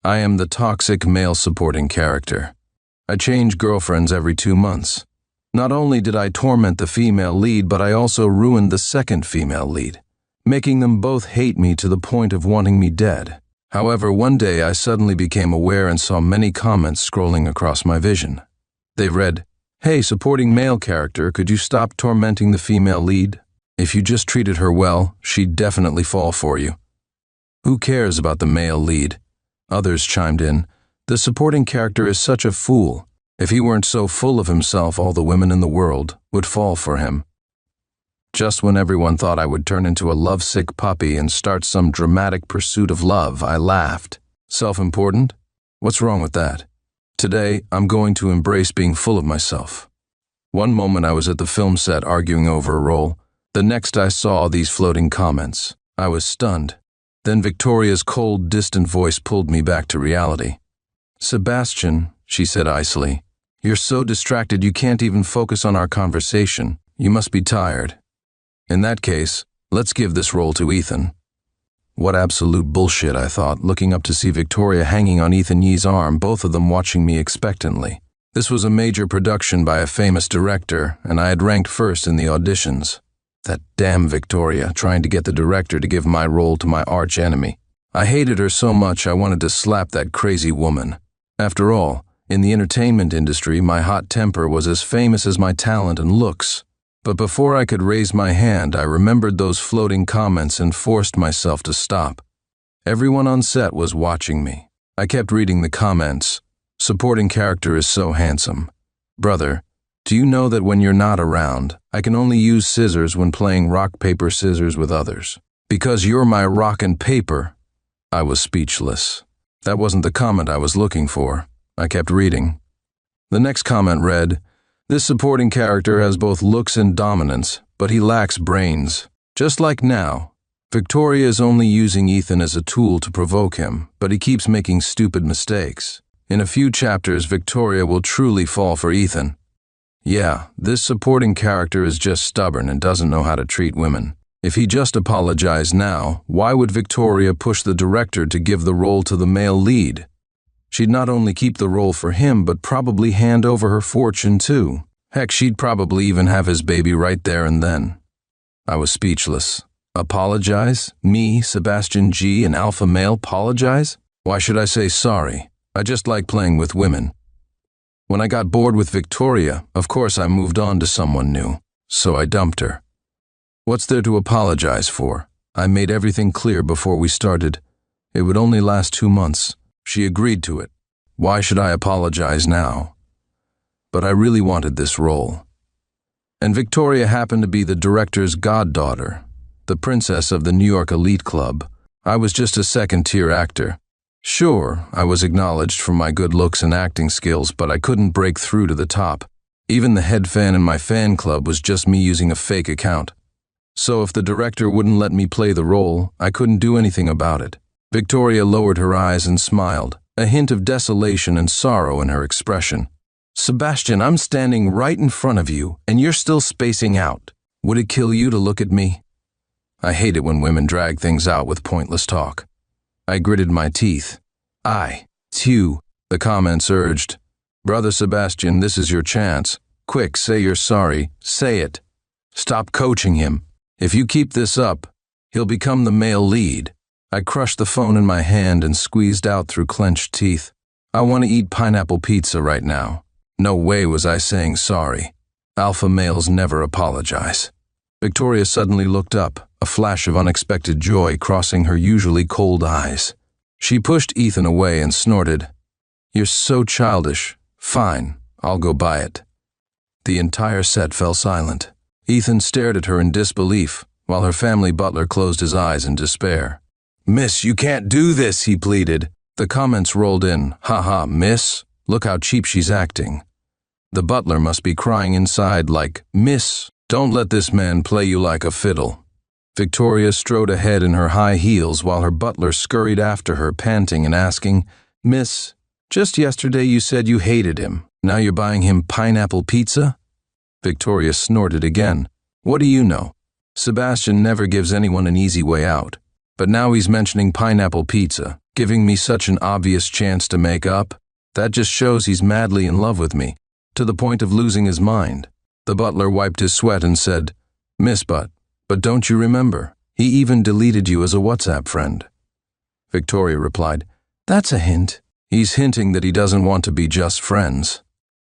I am the toxic male supporting character. I change girlfriends every 2 months. Not only did I torment the female lead, but I also ruined the second female lead, making them both hate me to the point of wanting me dead. However, one day I suddenly became aware and saw many comments scrolling across my vision. They read, "Hey, supporting male character, could you stop tormenting the female lead? If you just treated her well, she'd definitely fall for you. Who cares about the male lead?" Others chimed in, "The supporting character is such a fool. If he weren't so full of himself, all the women in the world would fall for him." Just when everyone thought I would turn into a lovesick puppy and start some dramatic pursuit of love, I laughed. Self-important? What's wrong with that? Today, I'm going to embrace being full of myself. One moment I was at the film set arguing over a role. The next I saw these floating comments. I was stunned. Then Victoria's cold, distant voice pulled me back to reality. "Sebastian," she said icily, "you're so distracted you can't even focus on our conversation. You must be tired. In that case, let's give this role to Ethan." What absolute bullshit, I thought, looking up to see Victoria hanging on Ethan Yee's arm, both of them watching me expectantly. This was a major production by a famous director, and I had ranked first in the auditions. That damn Victoria, trying to get the director to give my role to my arch enemy. I hated her so much I wanted to slap that crazy woman. After all, in the entertainment industry, my hot temper was as famous as my talent and looks. But before I could raise my hand, I remembered those floating comments and forced myself to stop. Everyone on set was watching me. I kept reading the comments. "Supporting character is so handsome. Brother, do you know that when you're not around, I can only use scissors when playing rock, paper, scissors with others? Because you're my rock and paper." I was speechless. That wasn't the comment I was looking for. I kept reading. The next comment read, "This supporting character has both looks and dominance, but he lacks brains. Just like now, Victoria is only using Ethan as a tool to provoke him, but he keeps making stupid mistakes. In a few chapters, Victoria will truly fall for Ethan. Yeah, this supporting character is just stubborn and doesn't know how to treat women. If he just apologized now, why would Victoria push the director to give the role to the male lead? She'd not only keep the role for him, but probably hand over her fortune too. Heck, she'd probably even have his baby right there and then." I was speechless. Apologize? Me, Sebastian G, an alpha male, apologize? Why should I say sorry? I just like playing with women. When I got bored with Victoria, of course I moved on to someone new. So I dumped her. What's there to apologize for? I made everything clear before we started. It would only last 2 months. She agreed to it. Why should I apologize now? But I really wanted this role. And Victoria happened to be the director's goddaughter, the princess of the New York elite club. I was just a second-tier actor. Sure, I was acknowledged for my good looks and acting skills, but I couldn't break through to the top. Even the head fan in my fan club was just me using a fake account. So if the director wouldn't let me play the role, I couldn't do anything about it. Victoria lowered her eyes and smiled, a hint of desolation and sorrow in her expression. "Sebastian, I'm standing right in front of you, and you're still spacing out. Would it kill you to look at me?" I hate it when women drag things out with pointless talk. I gritted my teeth. "It's you," the comments urged. "Brother Sebastian, this is your chance. Quick, say you're sorry. Say it. Stop coaching him. If you keep this up, he'll become the male lead." I crushed the phone in my hand and squeezed out through clenched teeth. "I want to eat pineapple pizza right now." No way was I saying sorry. Alpha males never apologize. Victoria suddenly looked up, a flash of unexpected joy crossing her usually cold eyes. She pushed Ethan away and snorted, "You're so childish. Fine, I'll go buy it." The entire set fell silent. Ethan stared at her in disbelief, while her family butler closed his eyes in despair. "Miss, you can't do this," he pleaded. The comments rolled in. "Haha, miss, look how cheap she's acting." The butler must be crying inside like, "Miss, don't let this man play you like a fiddle." Victoria strode ahead in her high heels while her butler scurried after her, panting and asking, "Miss, just yesterday you said you hated him. Now you're buying him pineapple pizza?" Victoria snorted again. "What do you know? Sebastian never gives anyone an easy way out. But now he's mentioning pineapple pizza. giving me such an obvious chance to make up. That just shows he's madly in love with me, to the point of losing his mind. The butler wiped his sweat and said, "Miss but don't you remember? He even deleted you as a WhatsApp friend." Victoria replied, "That's a hint." "He's hinting that he doesn't want to be just friends."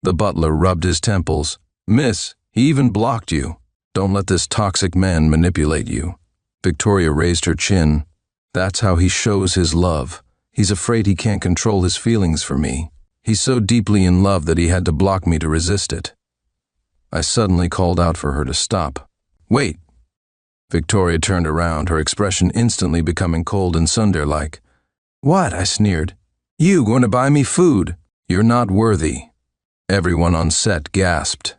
The butler rubbed his temples. "Miss, he even blocked you. Don't let this toxic man manipulate you." Victoria raised her chin. "That's how he shows his love. He's afraid he can't control his feelings for me. He's so deeply in love that he had to block me to resist it." I suddenly called out for her to stop. "Wait." Victoria turned around, her expression instantly becoming cold and Sunder-like. "What?" I sneered. "You going to buy me food? You're not worthy." Everyone on set gasped.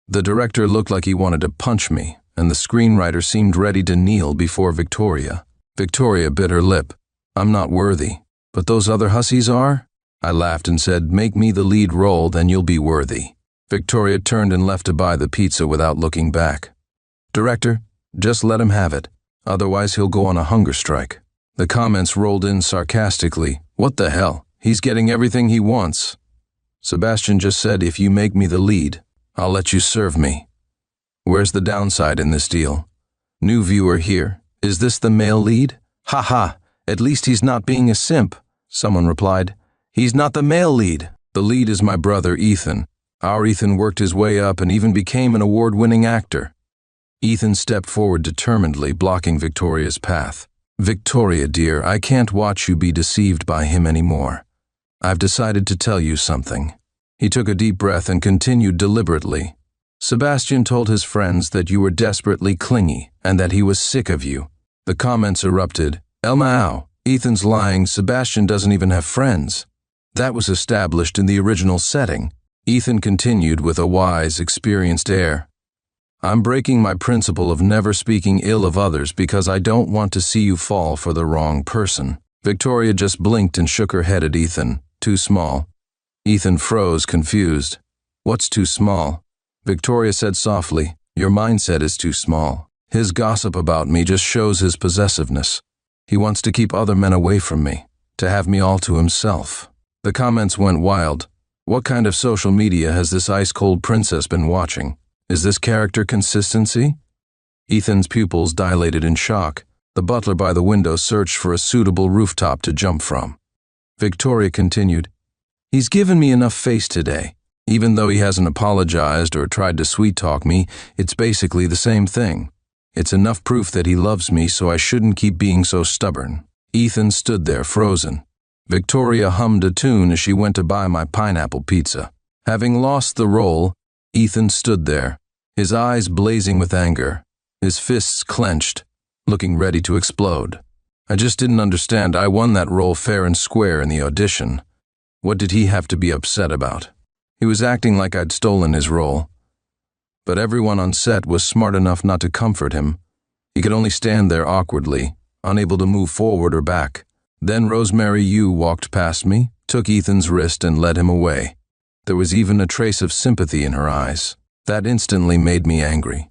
The director looked like he wanted to punch me, and the screenwriter seemed ready to kneel before Victoria. Victoria bit her lip. "I'm not worthy, but those other hussies are?" I laughed and said, "Make me the lead role, then you'll be worthy." Victoria turned and left to buy the pizza without looking back. "Director, just let him have it, otherwise he'll go on a hunger strike." The comments rolled in sarcastically. "What the hell? He's getting everything he wants." Sebastian just said, "If you make me the lead, I'll let you serve me." Where's the downside in this deal? New viewer here. Is this the male lead? "Ha ha, at least he's not being a simp," someone replied. "He's not the male lead. The lead is my brother Ethan. Our Ethan worked his way up and even became an award-winning actor." Ethan stepped forward determinedly, blocking Victoria's path. "Victoria, dear, I can't watch you be deceived by him anymore. I've decided to tell you something." He took a deep breath and continued deliberately. "Sebastian told his friends that you were desperately clingy and that he was sick of you." The comments erupted. "Elmao, Ethan's lying. Sebastian doesn't even have friends. That was established in the original setting." Ethan continued with a wise, experienced air. "I'm breaking my principle of never speaking ill of others because I don't want to see you fall for the wrong person." Victoria just blinked and shook her head at Ethan. "Too small." Ethan froze, confused. "What's too small?" Victoria said softly, "Your mindset is too small. His gossip about me just shows his possessiveness. He wants to keep other men away from me, to have me all to himself." The comments went wild. What kind of social media has this ice-cold princess been watching? Is this character consistency? Ethan's pupils dilated in shock. The butler by the window searched for a suitable rooftop to jump from. Victoria continued, "He's given me enough face today. Even though he hasn't apologized or tried to sweet-talk me, it's basically the same thing. It's enough proof that he loves me, so I shouldn't keep being so stubborn." Ethan stood there, frozen. Victoria hummed a tune as she went to buy my pineapple pizza. Having lost the role, Ethan stood there, his eyes blazing with anger, his fists clenched, looking ready to explode. I just didn't understand. I won that role fair and square in the audition. What did he have to be upset about? He was acting like I'd stolen his role. But everyone on set was smart enough not to comfort him. He could only stand there awkwardly, unable to move forward or back. Then Rosemary Yu walked past me, took Ethan's wrist and led him away. There was even a trace of sympathy in her eyes. That instantly made me angry.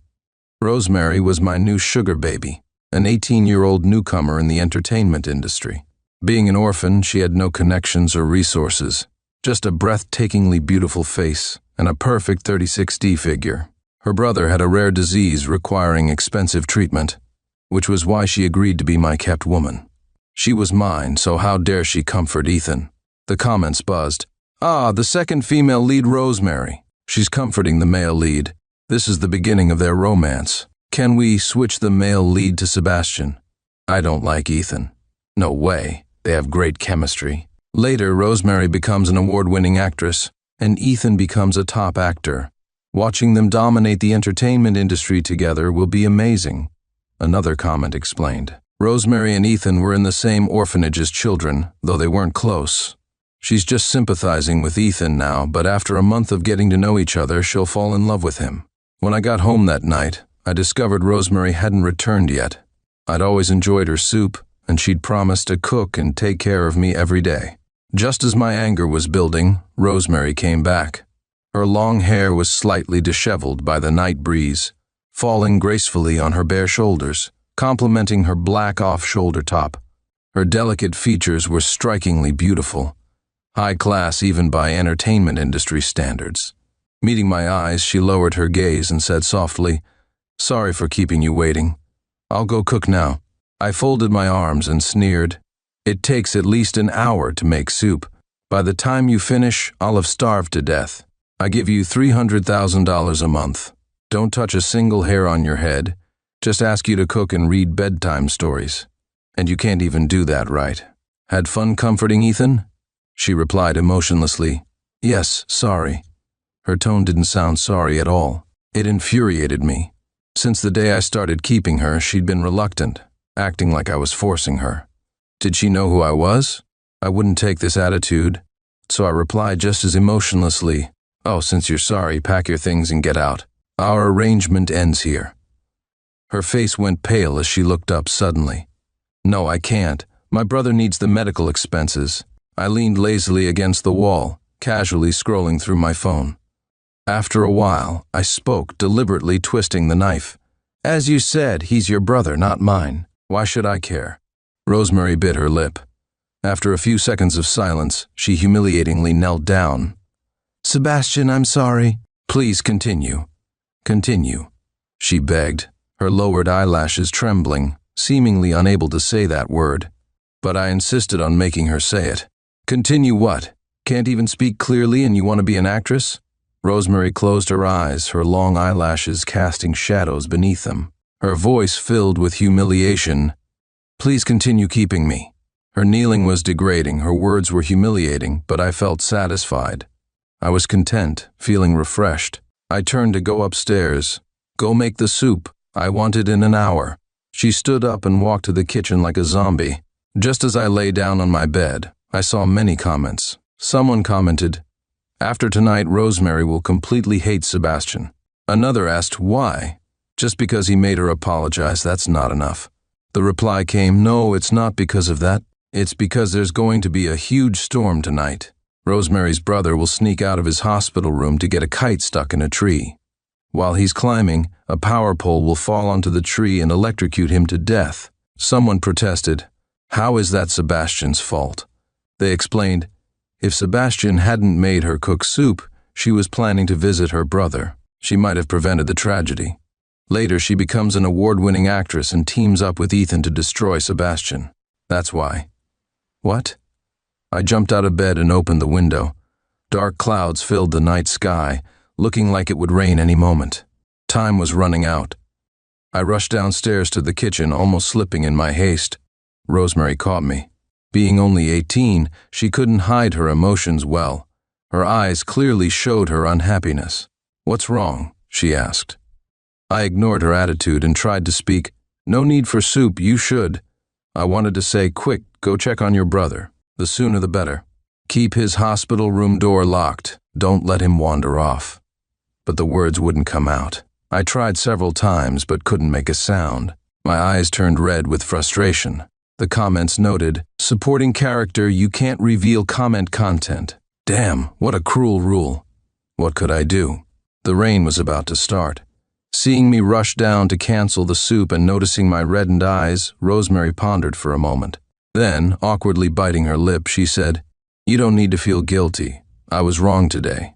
Rosemary was my new sugar baby, an 18-year-old newcomer in the entertainment industry. Being an orphan, she had no connections or resources, just a breathtakingly beautiful face and a perfect 36D figure. Her brother had a rare disease requiring expensive treatment, which was why she agreed to be my kept woman. She was mine, so how dare she comfort Ethan? The comments buzzed. "Ah, the second female lead, Rosemary. She's comforting the male lead. This is the beginning of their romance. Can we switch the male lead to Sebastian? I don't like Ethan." No way. They have great chemistry. Later, Rosemary becomes an award-winning actress, and Ethan becomes a top actor. Watching them dominate the entertainment industry together will be amazing. Another comment explained. Rosemary and Ethan were in the same orphanage as children, though they weren't close. She's just sympathizing with Ethan now, but after a month of getting to know each other, she'll fall in love with him. When I got home that night, I discovered Rosemary hadn't returned yet. I'd always enjoyed her soup, and she'd promised to cook and take care of me every day. Just as my anger was building, Rosemary came back. Her long hair was slightly disheveled by the night breeze, falling gracefully on her bare shoulders, complementing her black off-shoulder top. Her delicate features were strikingly beautiful, high class even by entertainment industry standards. Meeting my eyes, she lowered her gaze and said softly, "Sorry for keeping you waiting. I'll go cook now." I folded my arms and sneered, "It takes at least an hour to make soup. By the time you finish, I'll have starved to death. I give you $300,000 a month. Don't touch a single hair on your head. Just ask you to cook and read bedtime stories. And you can't even do that right. Had fun comforting Ethan?" She replied emotionlessly, "Yes, sorry." Her tone didn't sound sorry at all. It infuriated me. Since the day I started keeping her, she'd been reluctant, acting like I was forcing her. Did she know who I was? I wouldn't take this attitude, so I replied just as emotionlessly, "Oh, since you're sorry, pack your things and get out. Our arrangement ends here." Her face went pale as she looked up suddenly. "No, I can't. My brother needs the medical expenses." I leaned lazily against the wall, casually scrolling through my phone. After a while, I spoke, deliberately twisting the knife. "As you said, he's your brother, not mine. Why should I care?" Rosemary bit her lip. After a few seconds of silence, she humiliatingly knelt down. "Sebastian, I'm sorry." "Please continue. Continue," she begged, her lowered eyelashes trembling, seemingly unable to say that word. But I insisted on making her say it. "Continue what? Can't even speak clearly and you want to be an actress?" Rosemary closed her eyes, her long eyelashes casting shadows beneath them. Her voice filled with humiliation. "Please continue keeping me." Her kneeling was degrading, her words were humiliating, but I felt satisfied. I was content, feeling refreshed. I turned to go upstairs. "Go make the soup. I want it in an hour." She stood up and walked to the kitchen like a zombie. Just as I lay down on my bed, I saw many comments. Someone commented, "After tonight, Rosemary will completely hate Sebastian." Another asked why. Just because he made her apologize, that's not enough. The reply came, "No, it's not because of that. It's because there's going to be a huge storm tonight. Rosemary's brother will sneak out of his hospital room to get a kite stuck in a tree. While he's climbing, a power pole will fall onto the tree and electrocute him to death." Someone protested, "How is that Sebastian's fault?" They explained, if Sebastian hadn't made her cook soup, she was planning to visit her brother. She might have prevented the tragedy. Later, she becomes an award-winning actress and teams up with Ethan to destroy Sebastian. That's why. What? I jumped out of bed and opened the window. Dark clouds filled the night sky, looking like it would rain any moment. Time was running out. I rushed downstairs to the kitchen, almost slipping in my haste. Rosemary caught me. Being only 18, she couldn't hide her emotions well. Her eyes clearly showed her unhappiness. "What's wrong?" she asked. I ignored her attitude and tried to speak. "No need for soup, you should." I wanted to say, "Quick, go check on your brother. The sooner the better. Keep his hospital room door locked. Don't let him wander off." But the words wouldn't come out. I tried several times but couldn't make a sound. My eyes turned red with frustration. The comments noted, "Supporting character, you can't reveal comment content." Damn, what a cruel rule. What could I do? The rain was about to start. Seeing me rush down to cancel the soup and noticing my reddened eyes, Rosemary pondered for a moment. Then, awkwardly biting her lip, she said, "You don't need to feel guilty. I was wrong today.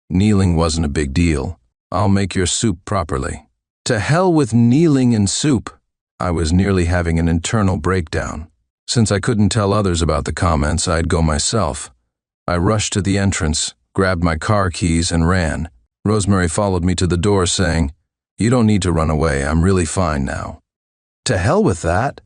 Kneeling wasn't a big deal. I'll make your soup properly." To hell with kneeling and soup. I was nearly having an internal breakdown. Since I couldn't tell others about the comments, I'd go myself. I rushed to the entrance, grabbed my car keys, and ran. Rosemary followed me to the door, saying, "You don't need to run away. I'm really fine now." To hell with that.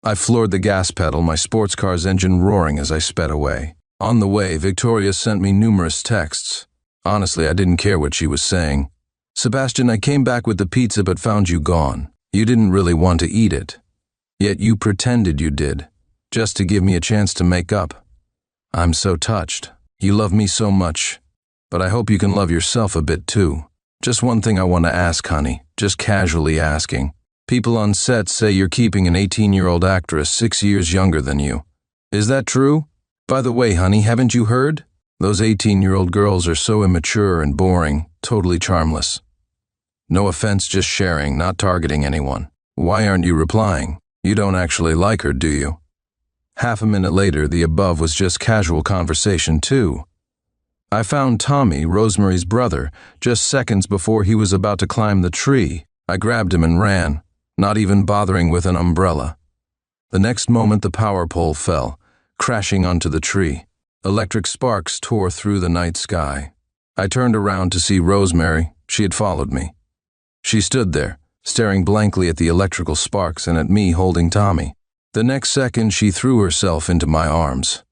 I floored the gas pedal, my sports car's engine roaring as I sped away. On the way, Victoria sent me numerous texts. Honestly, I didn't care what she was saying. "Sebastian, I came back with the pizza but found you gone. You didn't really want to eat it. Yet you pretended you did, just to give me a chance to make up. I'm so touched. You love me so much. But I hope you can love yourself a bit too. Just one thing I want to ask, honey, just casually asking. People on set say you're keeping an 18-year-old actress 6 years younger than you. Is that true? By the way, honey, haven't you heard? Those 18-year-old girls are so immature and boring, totally charmless. No offense, just sharing, not targeting anyone. Why aren't you replying? You don't actually like her, do you?" Half a minute later, the above was just casual conversation too. I found Tommy, Rosemary's brother, just seconds before he was about to climb the tree. I grabbed him and ran, not even bothering with an umbrella. The next moment the power pole fell, crashing onto the tree. Electric sparks tore through the night sky. I turned around to see Rosemary. She had followed me. She stood there, staring blankly at the electrical sparks and at me holding Tommy. The next second she threw herself into my arms.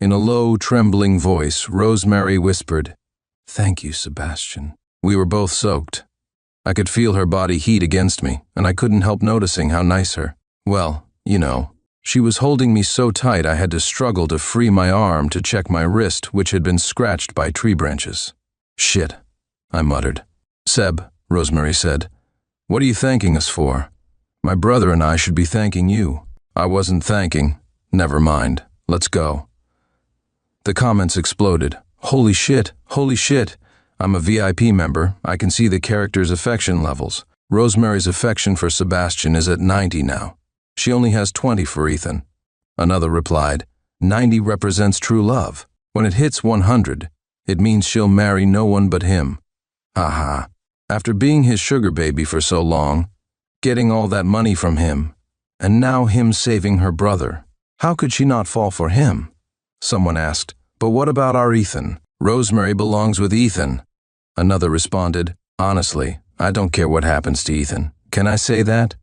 In a low, trembling voice, Rosemary whispered, "Thank you, Sebastian." We were both soaked. I could feel her body heat against me, and I couldn't help noticing how nice she was holding me so tight I had to struggle to free my arm to check my wrist, which had been scratched by tree branches. "Shit," I muttered. "Seb," Rosemary said, "what are you thanking us for? My brother and I should be thanking you." "I wasn't thanking. Never mind. Let's go." The comments exploded. Holy shit. I'm a VIP member. I can see the character's affection levels. Rosemary's affection for Sebastian is at 90 now. She only has 20 for Ethan. Another replied, 90 represents true love. When it hits 100, it means she'll marry no one but him. Haha. After being his sugar baby for so long, getting all that money from him, and now him saving her brother, how could she not fall for him? Someone asked, but what about our Ethan? Rosemary belongs with Ethan. Another responded, honestly, I don't care what happens to Ethan. Can I say that?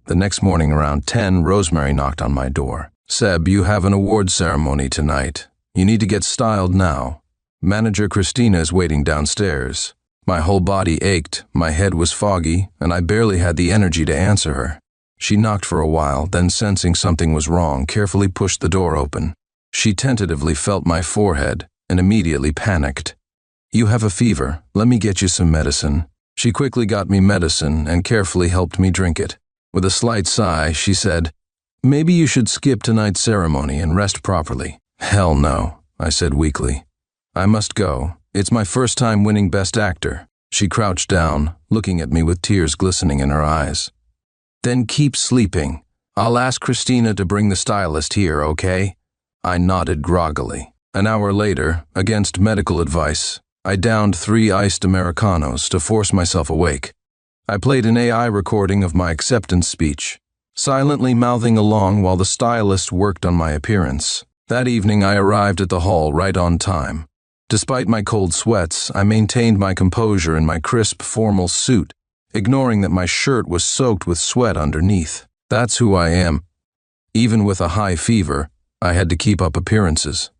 The next morning around 10, Rosemary knocked on my door. Seb, you have an award ceremony tonight. You need to get styled now. Manager Christina is waiting downstairs. My whole body ached, my head was foggy, and I barely had the energy to answer her. She knocked for a while, then sensing something was wrong, carefully pushed the door open. She tentatively felt my forehead and immediately panicked. You have a fever. Let me get you some medicine. She quickly got me medicine and carefully helped me drink it. With a slight sigh, she said, maybe you should skip tonight's ceremony and rest properly. Hell no, I said weakly. I must go. It's my first time winning Best Actor. She crouched down, looking at me with tears glistening in her eyes. Then keep sleeping. I'll ask Christina to bring the stylist here, okay? I nodded groggily. An hour later, against medical advice, I downed 3 iced Americanos to force myself awake. I played an AI recording of my acceptance speech, silently mouthing along while the stylist worked on my appearance. That evening I arrived at the hall right on time. Despite my cold sweats, I maintained my composure in my crisp, formal suit, ignoring that my shirt was soaked with sweat underneath. That's who I am. Even with a high fever, I had to keep up appearances.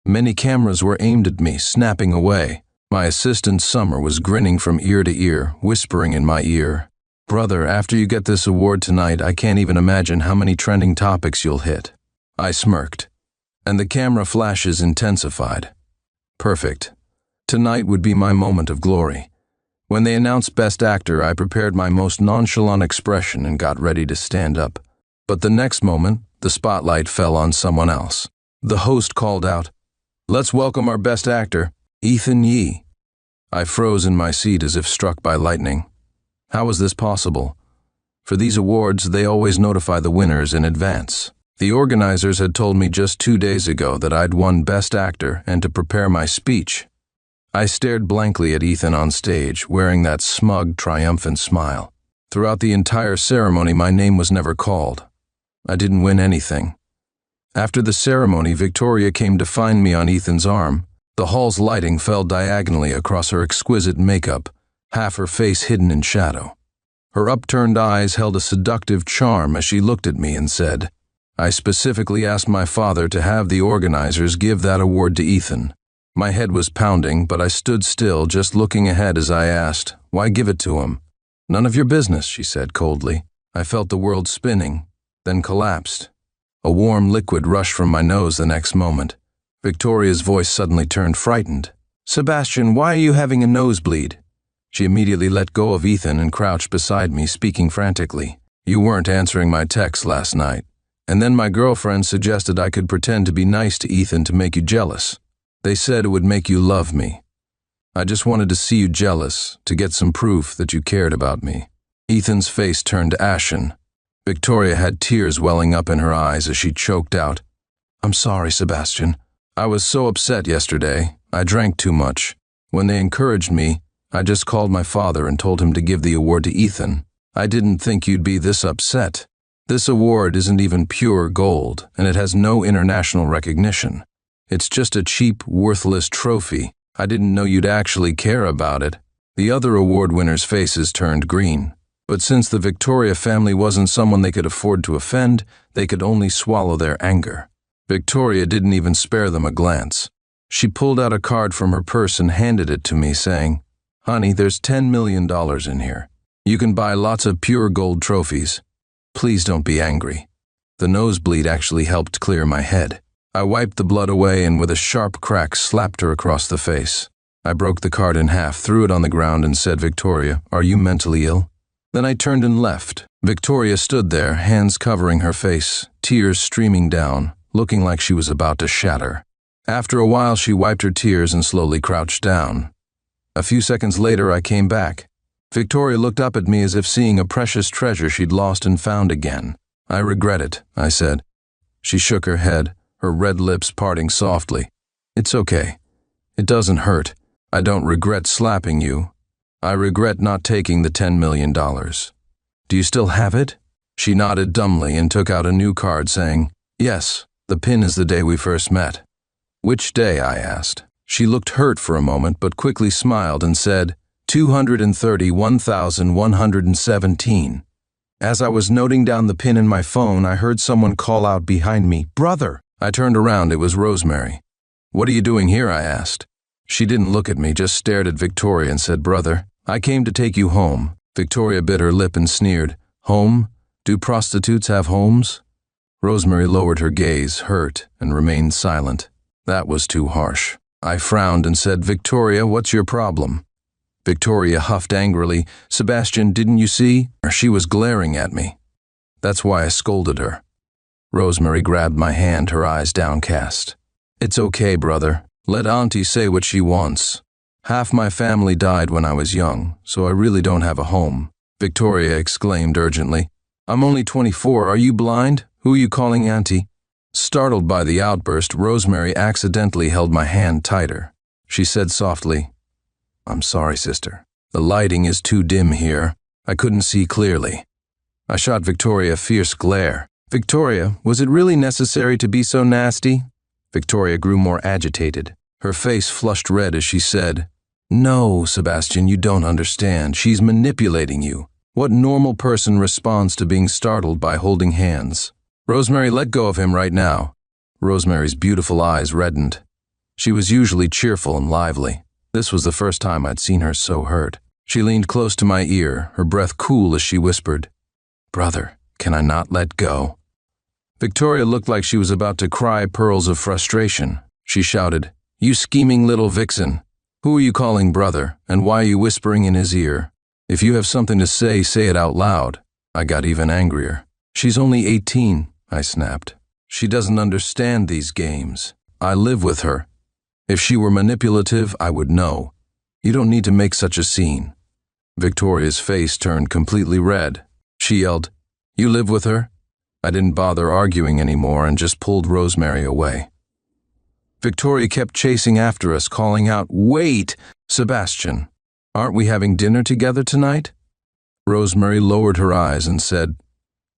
Many cameras were aimed at me, snapping away. My assistant Summer was grinning from ear to ear, whispering in my ear, Brother, after you get this award tonight, I can't even imagine how many trending topics you'll hit. I smirked, and the camera flashes intensified. Perfect. Tonight would be my moment of glory. When they announced Best Actor, I prepared my most nonchalant expression and got ready to stand up. But the next moment, the spotlight fell on someone else. The host called out, Let's welcome our Best Actor, Ethan Yee. I froze in my seat as if struck by lightning. How was this possible? For these awards, they always notify the winners in advance. The organizers had told me just 2 days ago that I'd won Best Actor and to prepare my speech. I stared blankly at Ethan on stage, wearing that smug, triumphant smile. Throughout the entire ceremony, my name was never called. I didn't win anything. After the ceremony, Victoria came to find me on Ethan's arm. The hall's lighting fell diagonally across her exquisite makeup, half her face hidden in shadow. Her upturned eyes held a seductive charm as she looked at me and said, I specifically asked my father to have the organizers give that award to Ethan. My head was pounding, but I stood still, just looking ahead as I asked, Why give it to him? None of your business, she said coldly. I felt the world spinning, then collapsed. A warm liquid rushed from my nose the next moment. Victoria's voice suddenly turned frightened. Sebastian, why are you having a nosebleed? She immediately let go of Ethan and crouched beside me, speaking frantically. You weren't answering my text last night. And then my girlfriend suggested I could pretend to be nice to Ethan to make you jealous. They said it would make you love me. I just wanted to see you jealous, to get some proof that you cared about me. Ethan's face turned ashen. Victoria had tears welling up in her eyes as she choked out, I'm sorry, Sebastian. I was so upset yesterday. I drank too much. When they encouraged me, I just called my father and told him to give the award to Ethan. I didn't think you'd be this upset. This award isn't even pure gold, and it has no international recognition. It's just a cheap, worthless trophy. I didn't know you'd actually care about it. The other award winners' faces turned green. But since the Victoria family wasn't someone they could afford to offend, they could only swallow their anger. Victoria didn't even spare them a glance. She pulled out a card from her purse and handed it to me, saying, "Honey, there's $10 million in here. You can buy lots of pure gold trophies. Please don't be angry." The nosebleed actually helped clear my head. I wiped the blood away and with a sharp crack slapped her across the face. I broke the card in half, threw it on the ground and said, "Victoria, are you mentally ill?" Then I turned and left. Victoria stood there, hands covering her face, tears streaming down, looking like she was about to shatter. After a while, she wiped her tears and slowly crouched down. A few seconds later, I came back. Victoria looked up at me as if seeing a precious treasure she'd lost and found again. "I regret it," I said. She shook her head, her red lips parting softly. "It's okay. It doesn't hurt. I don't regret slapping you. I regret not taking the $10 million. Do you still have it?" She nodded dumbly and took out a new card saying, "Yes, the pin is the day we first met." "Which day?" I asked. She looked hurt for a moment but quickly smiled and said, 231,117. As I was noting down the pin in my phone, I heard someone call out behind me, "Brother!" I turned around. It was Rosemary. "What are you doing here?" I asked. She didn't look at me, just stared at Victoria and said, "Brother, I came to take you home." Victoria bit her lip and sneered, "Home? Do prostitutes have homes?" Rosemary lowered her gaze, hurt, and remained silent. That was too harsh. I frowned and said, "Victoria, what's your problem?" Victoria huffed angrily, "Sebastian, didn't you see?" She was glaring at me. That's why I scolded her. Rosemary grabbed my hand, her eyes downcast. "It's okay, brother. Let Auntie say what she wants. Half my family died when I was young, so I really don't have a home." Victoria exclaimed urgently, "I'm only 24. Are you blind? Who are you calling Auntie?" Startled by the outburst, Rosemary accidentally held my hand tighter. She said softly, "I'm sorry, sister. The lighting is too dim here. I couldn't see clearly." I shot Victoria a fierce glare. "Victoria, was it really necessary to be so nasty?" Victoria grew more agitated. Her face flushed red as she said, "No, Sebastian, you don't understand. She's manipulating you. What normal person responds to being startled by holding hands?" "Rosemary, let go of him right now." Rosemary's beautiful eyes reddened. She was usually cheerful and lively. This was the first time I'd seen her so hurt. She leaned close to my ear, her breath cool as she whispered, "Brother, can I not let go?" Victoria looked like she was about to cry pearls of frustration. She shouted, "You scheming little vixen! Who are you calling brother, and why are you whispering in his ear? If you have something to say it out loud." I got even angrier. "She's only 18, I snapped. "She doesn't understand these games. I live with her. If she were manipulative, I would know. You don't need to make such a scene." Victoria's face turned completely red. She yelled, "You live with her?" I didn't bother arguing anymore and just pulled Rosemary away. Victoria kept chasing after us, calling out, "Wait, Sebastian, aren't we having dinner together tonight?" Rosemary lowered her eyes and said,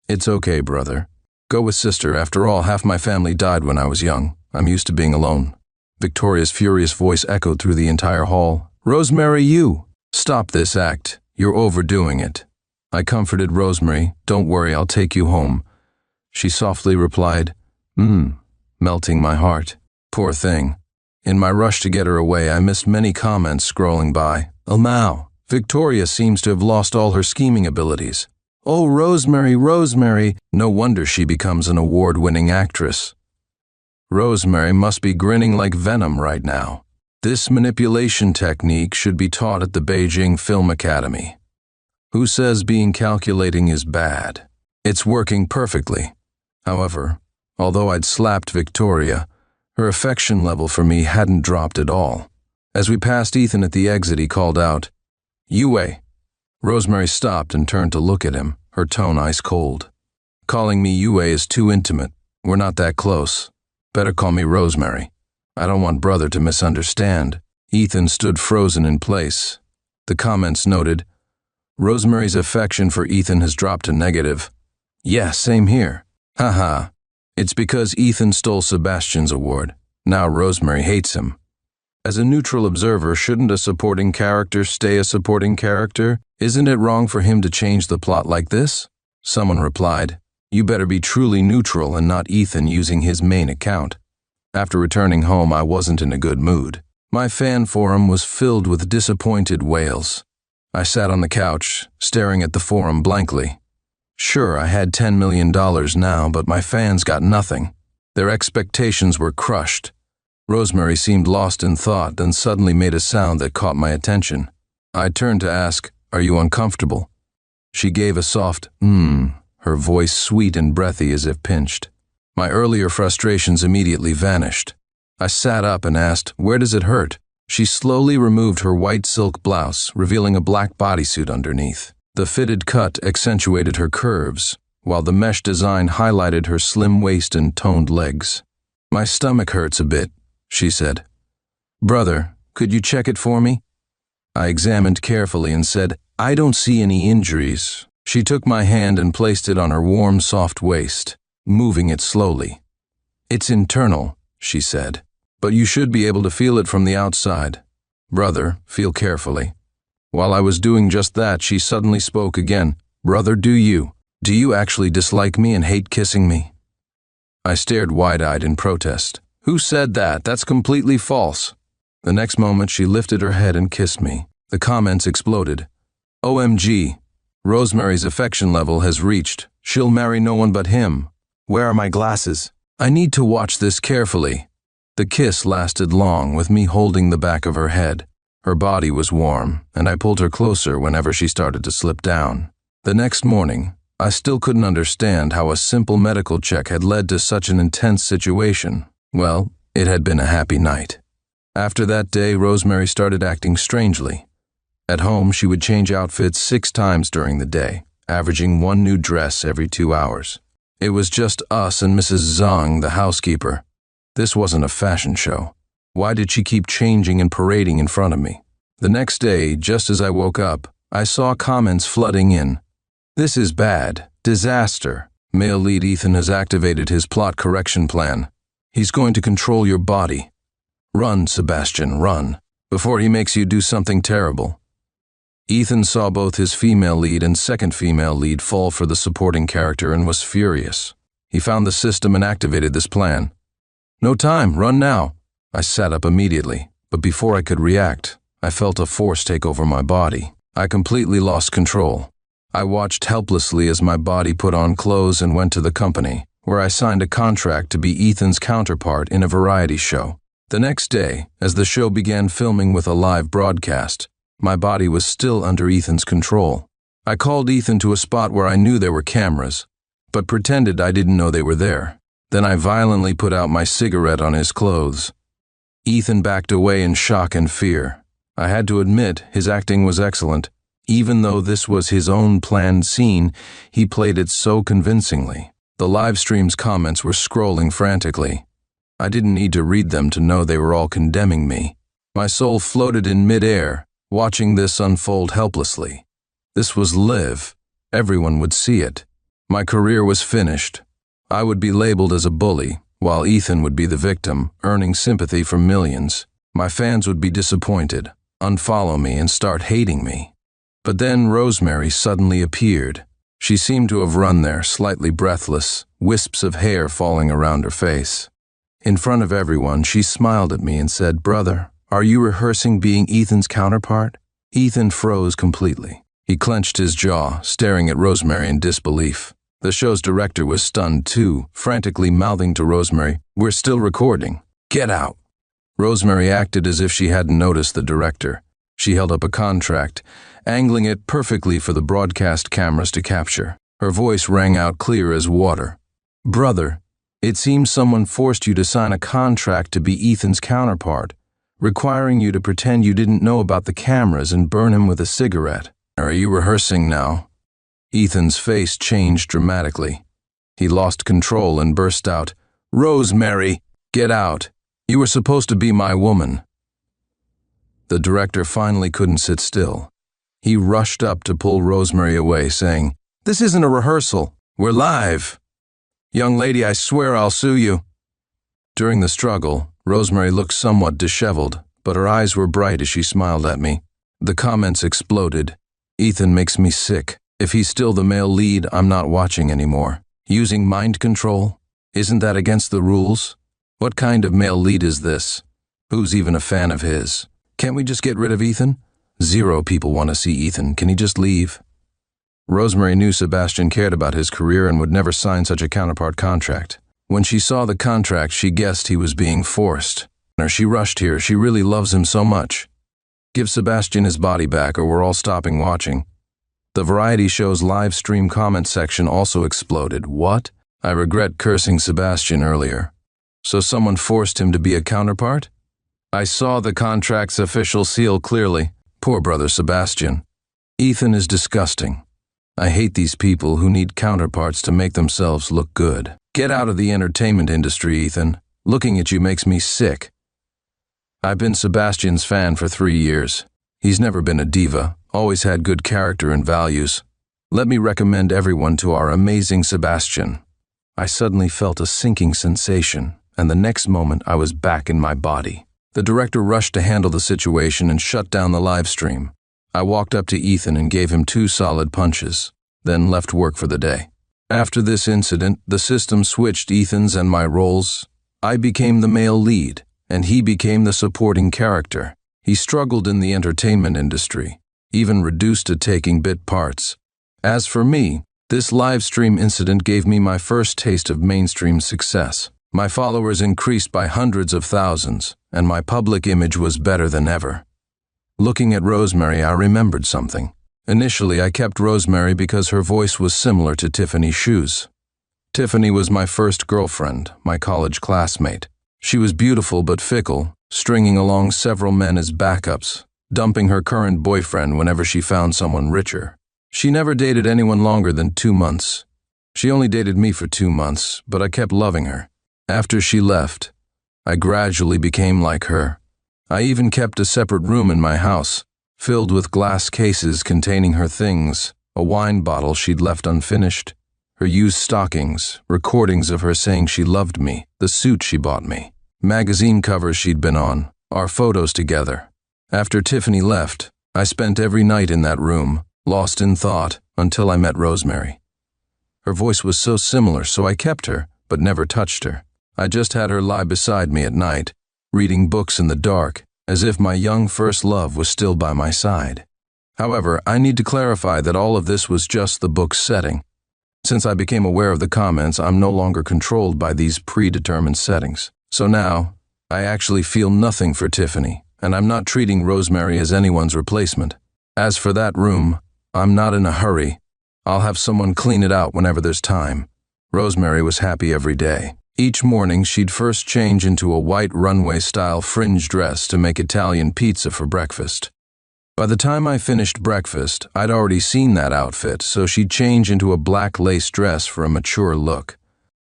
"It's okay, brother. Go with sister. After all, half my family died when I was young. I'm used to being alone." Victoria's furious voice echoed through the entire hall. "Rosemary, you! Stop this act. You're overdoing it." I comforted Rosemary. "Don't worry, I'll take you home." She softly replied, melting my heart. Poor thing. In my rush to get her away, I missed many comments scrolling by. "Almao, Victoria seems to have lost all her scheming abilities. Oh, Rosemary, Rosemary, no wonder she becomes an award-winning actress." Rosemary must be grinning like venom right now. This manipulation technique should be taught at the Beijing Film Academy. Who says being calculating is bad? It's working perfectly. However, although I'd slapped Victoria, her affection level for me hadn't dropped at all. As we passed Ethan at the exit, he called out, "Yue." Rosemary stopped and turned to look at him, her tone ice cold. "Calling me Yue is too intimate. We're not that close." Better call me Rosemary. I don't want brother to misunderstand. Ethan stood frozen in place. The comments noted, Rosemary's affection for Ethan has dropped to negative. Yeah, same here. Haha. It's because Ethan stole Sebastian's award. Now Rosemary hates him. As a neutral observer, shouldn't a supporting character stay a supporting character? Isn't it wrong for him to change the plot like this? Someone replied, You better be truly neutral and not Ethan using his main account. After returning home, I wasn't in a good mood. My fan forum was filled with disappointed wails. I sat on the couch, staring at the forum blankly. Sure, I had $10 million now, but my fans got nothing. Their expectations were crushed. Rosemary seemed lost in thought, then suddenly made a sound that caught my attention. I turned to ask, Are you uncomfortable? She gave a soft, her voice sweet and breathy as if pinched. My earlier frustrations immediately vanished. I sat up and asked, Where does it hurt? She slowly removed her white silk blouse, revealing a black bodysuit underneath. The fitted cut accentuated her curves, while the mesh design highlighted her slim waist and toned legs. My stomach hurts a bit, she said. Brother, could you check it for me? I examined carefully and said, I don't see any injuries. She took my hand and placed it on her warm, soft waist, moving it slowly. It's internal, she said, but you should be able to feel it from the outside. Brother, feel carefully. While I was doing just that, she suddenly spoke again. Brother, do you actually dislike me and hate kissing me? I stared wide-eyed in protest. Who said that? That's completely false. The next moment, she lifted her head and kissed me. The comments exploded. OMG, Rosemary's affection level has reached. She'll marry no one but him. Where are my glasses? I need to watch this carefully. The kiss lasted long, with me holding the back of her head. Her body was warm, and I pulled her closer whenever she started to slip down. The next morning, I still couldn't understand how a simple medical check had led to such an intense situation. Well, it had been a happy night. After that day, Rosemary started acting strangely. At home, she would change outfits 6 times during the day, averaging 1 new dress every 2 hours. It was just us and Mrs. Zhang, the housekeeper. This wasn't a fashion show. Why did she keep changing and parading in front of me? The next day, just as I woke up, I saw comments flooding in. This is bad. Disaster. Male lead Ethan has activated his plot correction plan. He's going to control your body. Run, Sebastian, run, before he makes you do something terrible. Ethan saw both his female lead and second female lead fall for the supporting character and was furious. He found the system and activated this plan. No time, run now. I sat up immediately, but before I could react, I felt a force take over my body. I completely lost control. I watched helplessly as my body put on clothes and went to the company, where I signed a contract to be Ethan's counterpart in a variety show. The next day, as the show began filming with a live broadcast, my body was still under Ethan's control. I called Ethan to a spot where I knew there were cameras, but pretended I didn't know they were there. Then I violently put out my cigarette on his clothes. Ethan backed away in shock and fear. I had to admit his acting was excellent. Even though this was his own planned scene, he played it so convincingly. The live stream's comments were scrolling frantically. I didn't need to read them to know they were all condemning me. My soul floated in mid-air, watching this unfold helplessly. This was live. Everyone would see it. My career was finished. I would be labeled as a bully, while Ethan would be the victim, earning sympathy from millions. My fans would be disappointed, unfollow me, and start hating me. But then Rosemary suddenly appeared. She seemed to have run there, slightly breathless, wisps of hair falling around her face. In front of everyone, she smiled at me and said, Brother, are you rehearsing being Ethan's counterpart? Ethan froze completely. He clenched his jaw, staring at Rosemary in disbelief. The show's director was stunned too, frantically mouthing to Rosemary, We're still recording. Get out. Rosemary acted as if she hadn't noticed the director. She held up a contract, angling it perfectly for the broadcast cameras to capture. Her voice rang out clear as water. Brother, it seems someone forced you to sign a contract to be Ethan's counterpart, requiring you to pretend you didn't know about the cameras and burn him with a cigarette. Are you rehearsing now? Ethan's face changed dramatically. He lost control and burst out, Rosemary, Get out. You were supposed to be my woman." The director finally couldn't sit still. He rushed up to pull Rosemary away, saying, "This isn't a rehearsal. We're live. Young lady, I swear I'll sue you." During the struggle, Rosemary looked somewhat disheveled, but her eyes were bright as she smiled at me. The comments exploded. "Ethan makes me sick. If he's still the male lead, I'm not watching anymore. Using mind control? Isn't that against the rules? What kind of male lead is this? Who's even a fan of his? Can't we just get rid of Ethan? 0 people want to see Ethan. Can he just leave?" Rosemary knew Sebastian cared about his career and would never sign such a counterpart contract. When she saw the contract, she guessed he was being forced. She rushed here. She really loves him so much. "Give Sebastian his body back or we're all stopping watching." The variety show's live stream comment section also exploded. "What? I regret cursing Sebastian earlier. So someone forced him to be a counterpart? I saw the contract's official seal clearly. Poor brother Sebastian. Ethan is disgusting. I hate these people who need counterparts to make themselves look good. Get out of the entertainment industry, Ethan. Looking at you makes me sick." I've been Sebastian's fan for 3 years. He's never been a diva, always had good character and values. Let me recommend everyone to our amazing Sebastian. I suddenly felt a sinking sensation, and the next moment I was back in my body. The director rushed to handle the situation and shut down the live stream. I walked up to Ethan and gave him 2 solid punches, then left work for the day. After this incident, the system switched Ethan's and my roles. I became the male lead, and he became the supporting character. He struggled in the entertainment industry, even reduced to taking bit parts. As for me, this live stream incident gave me my first taste of mainstream success. My followers increased by hundreds of thousands, and my public image was better than ever. Looking at Rosemary, I remembered something. Initially, I kept Rosemary because her voice was similar to Tiffany Shu's. Tiffany was my first girlfriend, my college classmate. She was beautiful but fickle, stringing along several men as backups, dumping her current boyfriend whenever she found someone richer. She never dated anyone longer than 2 months. She only dated me for 2 months, but I kept loving her. After she left, I gradually became like her. I even kept a separate room in my house, filled with glass cases containing her things, a wine bottle she'd left unfinished, her used stockings, recordings of her saying she loved me, the suit she bought me, magazine covers she'd been on, our photos together. After Tiffany left, I spent every night in that room, lost in thought, until I met Rosemary. Her voice was so similar, so I kept her, but never touched her. I just had her lie beside me at night, reading books in the dark, as if my young first love was still by my side. However, I need to clarify that all of this was just the book's setting. Since I became aware of the comments, I'm no longer controlled by these predetermined settings. So now, I actually feel nothing for Tiffany, and I'm not treating Rosemary as anyone's replacement. As for that room, I'm not in a hurry. I'll have someone clean it out whenever there's time. Rosemary was happy every day. Each morning, she'd first change into a white runway-style fringe dress to make Italian pizza for breakfast. By the time I finished breakfast, I'd already seen that outfit, so she'd change into a black lace dress for a mature look.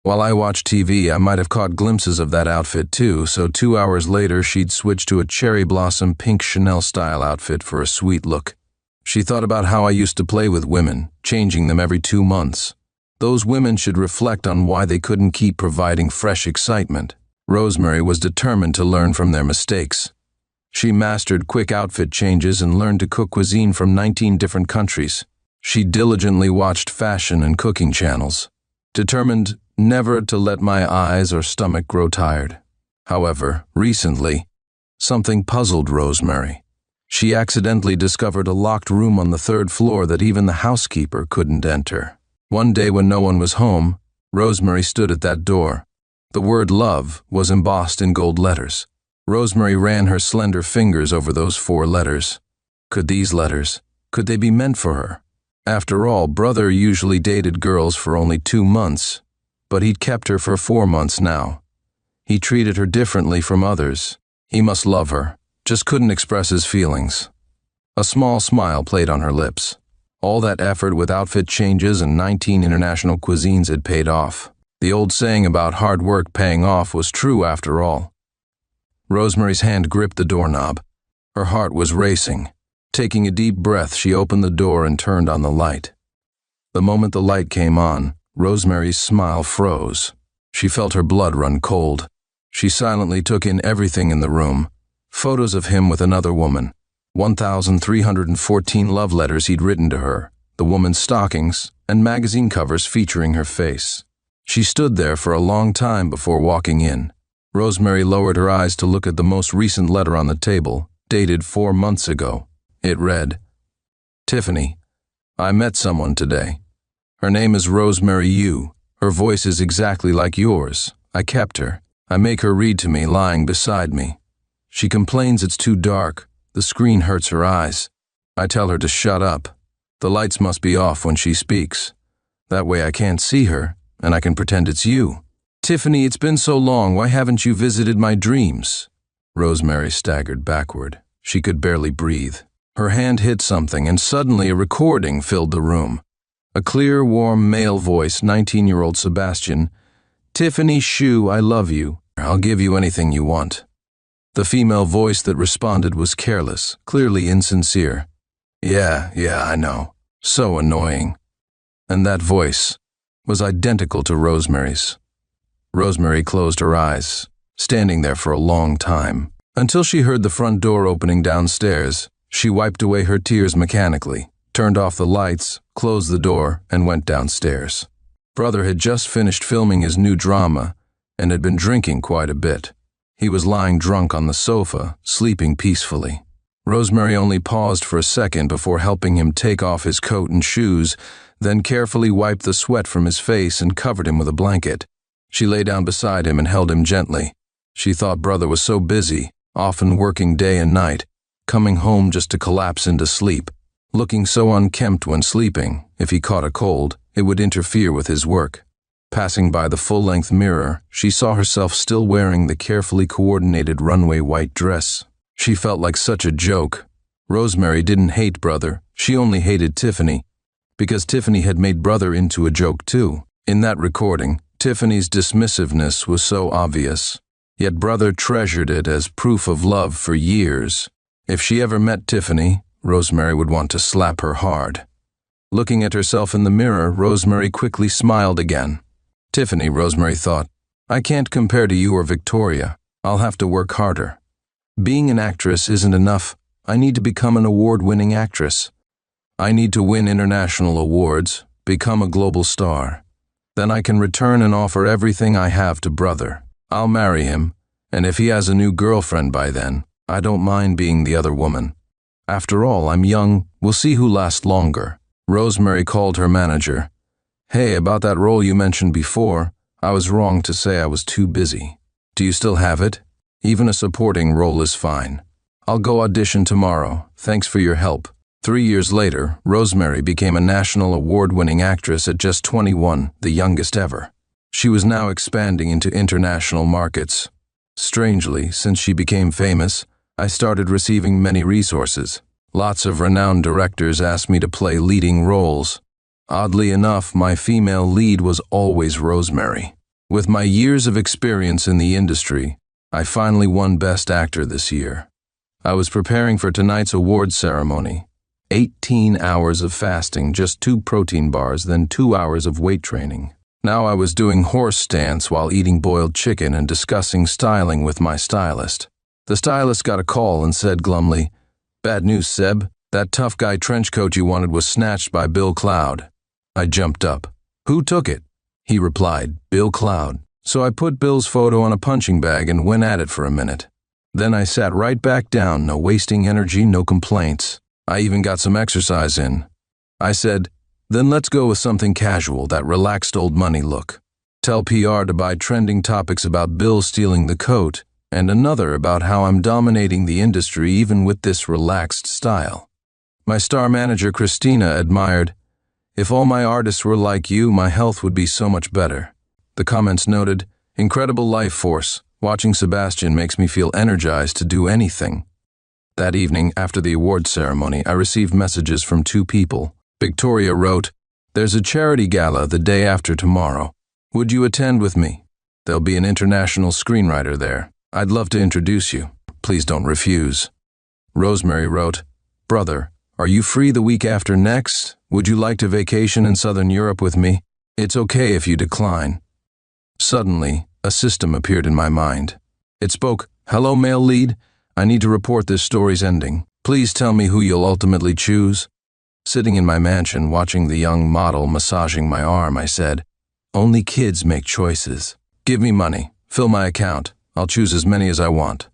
While I watched TV, I might have caught glimpses of that outfit too, so 2 hours later, she'd switch to a cherry blossom pink Chanel-style outfit for a sweet look. She thought about how I used to play with women, changing them every 2 months. Those women should reflect on why they couldn't keep providing fresh excitement. Rosemary was determined to learn from their mistakes. She mastered quick outfit changes and learned to cook cuisine from 19 different countries. She diligently watched fashion and cooking channels, determined never to let my eyes or stomach grow tired. However, recently, something puzzled Rosemary. She accidentally discovered a locked room on the 3rd floor that even the housekeeper couldn't enter. One day when no one was home, Rosemary stood at that door. The word love was embossed in gold letters. Rosemary ran her slender fingers over those 4 letters. Could these letters, could they be meant for her? After all, brother usually dated girls for only 2 months, but he'd kept her for 4 months now. He treated her differently from others. He must love her, just couldn't express his feelings. A small smile played on her lips. All that effort with outfit changes and 19 international cuisines had paid off. The old saying about hard work paying off was true after all. Rosemary's hand gripped the doorknob. Her heart was racing. Taking a deep breath, she opened the door and turned on the light. The moment the light came on, Rosemary's smile froze. She felt her blood run cold. She silently took in everything in the room. Photos of him with another woman. 1,314 love letters he'd written to her, the woman's stockings, and magazine covers featuring her face. She stood there for a long time before walking in. Rosemary lowered her eyes to look at the most recent letter on the table, dated 4 months ago. It read, "Tiffany, I met someone today. Her name is Rosemary Yu. Her voice is exactly like yours. I kept her. I make her read to me lying beside me. She complains it's too dark. The screen hurts her eyes. I tell her to shut up. The lights must be off when she speaks. That way I can't see her, and I can pretend it's you. Tiffany, it's been so long, why haven't you visited my dreams?" Rosemary staggered backward. She could barely breathe. Her hand hit something, and suddenly a recording filled the room. A clear, warm male voice, 19-year-old Sebastian. "Tiffany Shu, I love you. I'll give you anything you want." The female voice that responded was careless, clearly insincere. Yeah, I know. So annoying." And that voice was identical to Rosemary's. Rosemary closed her eyes, standing there for a long time, until she heard the front door opening downstairs. She wiped away her tears mechanically, turned off the lights, closed the door, and went downstairs. Brother had just finished filming his new drama and had been drinking quite a bit. He was lying drunk on the sofa, sleeping peacefully. Rosemary only paused for a second before helping him take off his coat and shoes, then carefully wiped the sweat from his face and covered him with a blanket. She lay down beside him and held him gently. She thought Brother was so busy, often working day and night, coming home just to collapse into sleep, looking so unkempt when sleeping. If he caught a cold, it would interfere with his work. Passing by the full-length mirror, she saw herself still wearing the carefully coordinated runway white dress. She felt like such a joke. Rosemary didn't hate Brother, she only hated Tiffany, because Tiffany had made Brother into a joke too. In that recording, Tiffany's dismissiveness was so obvious, yet Brother treasured it as proof of love for years. If she ever met Tiffany, Rosemary would want to slap her hard. Looking at herself in the mirror, Rosemary quickly smiled again. Tiffany, Rosemary thought, I can't compare to you or Victoria. I'll have to work harder. Being an actress isn't enough. I need to become an award-winning actress. I need to win international awards, become a global star. Then I can return and offer everything I have to Brother. I'll marry him, and if he has a new girlfriend by then, I don't mind being the other woman. After all, I'm young, we'll see who lasts longer. Rosemary called her manager. Hey, about that role you mentioned before, I was wrong to say I was too busy. Do you still have it? Even a supporting role is fine. I'll go audition tomorrow. Thanks for your help. 3 years later, Rosemary became a national award-winning actress at just 21, the youngest ever. She was now expanding into international markets. Strangely, since she became famous, I started receiving many resources. Lots of renowned directors asked me to play leading roles. Oddly enough, my female lead was always Rosemary. With my years of experience in the industry, I finally won Best Actor this year. I was preparing for tonight's awards ceremony. 18 hours of fasting, just 2 protein bars, then 2 hours of weight training. Now I was doing horse stance while eating boiled chicken and discussing styling with my stylist. The stylist got a call and said glumly, "Bad news, Seb. That tough guy trench coat you wanted was snatched by Bill Cloud." I jumped up. "Who took it?" He replied, "Bill Cloud." So I put Bill's photo on a punching bag and went at it for a minute. Then I sat right back down, no wasting energy, no complaints. I even got some exercise in. I said, then let's go with something casual, that relaxed old money look. Tell PR to buy trending topics about Bill stealing the coat, and another about how I'm dominating the industry even with this relaxed style. My star manager Christina admired, "If all my artists were like you, my health would be so much better." The comments noted, "Incredible life force. Watching Sebastian makes me feel energized to do anything." That evening, after the awards ceremony, I received messages from 2 people. Victoria wrote, "There's a charity gala the day after tomorrow. Would you attend with me? There'll be an international screenwriter there. I'd love to introduce you. Please don't refuse. Rosemary wrote, Brother, are you free the week after next? Would you like to vacation in Southern Europe with me? It's okay if you decline. Suddenly, a system appeared in my mind. It spoke, Hello, male lead. I need to report this story's ending. Please tell me who you'll ultimately choose. Sitting in my mansion watching the young model massaging my arm, I said, Only kids make choices. Give me money. Fill my account. I'll choose as many as I want.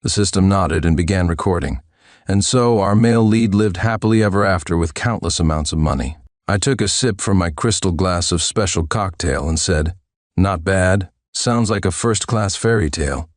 The system nodded and began recording. And so our male lead lived happily ever after with countless amounts of money. I took a sip from my crystal glass of special cocktail and said, Not bad. Sounds like a first-class fairy tale.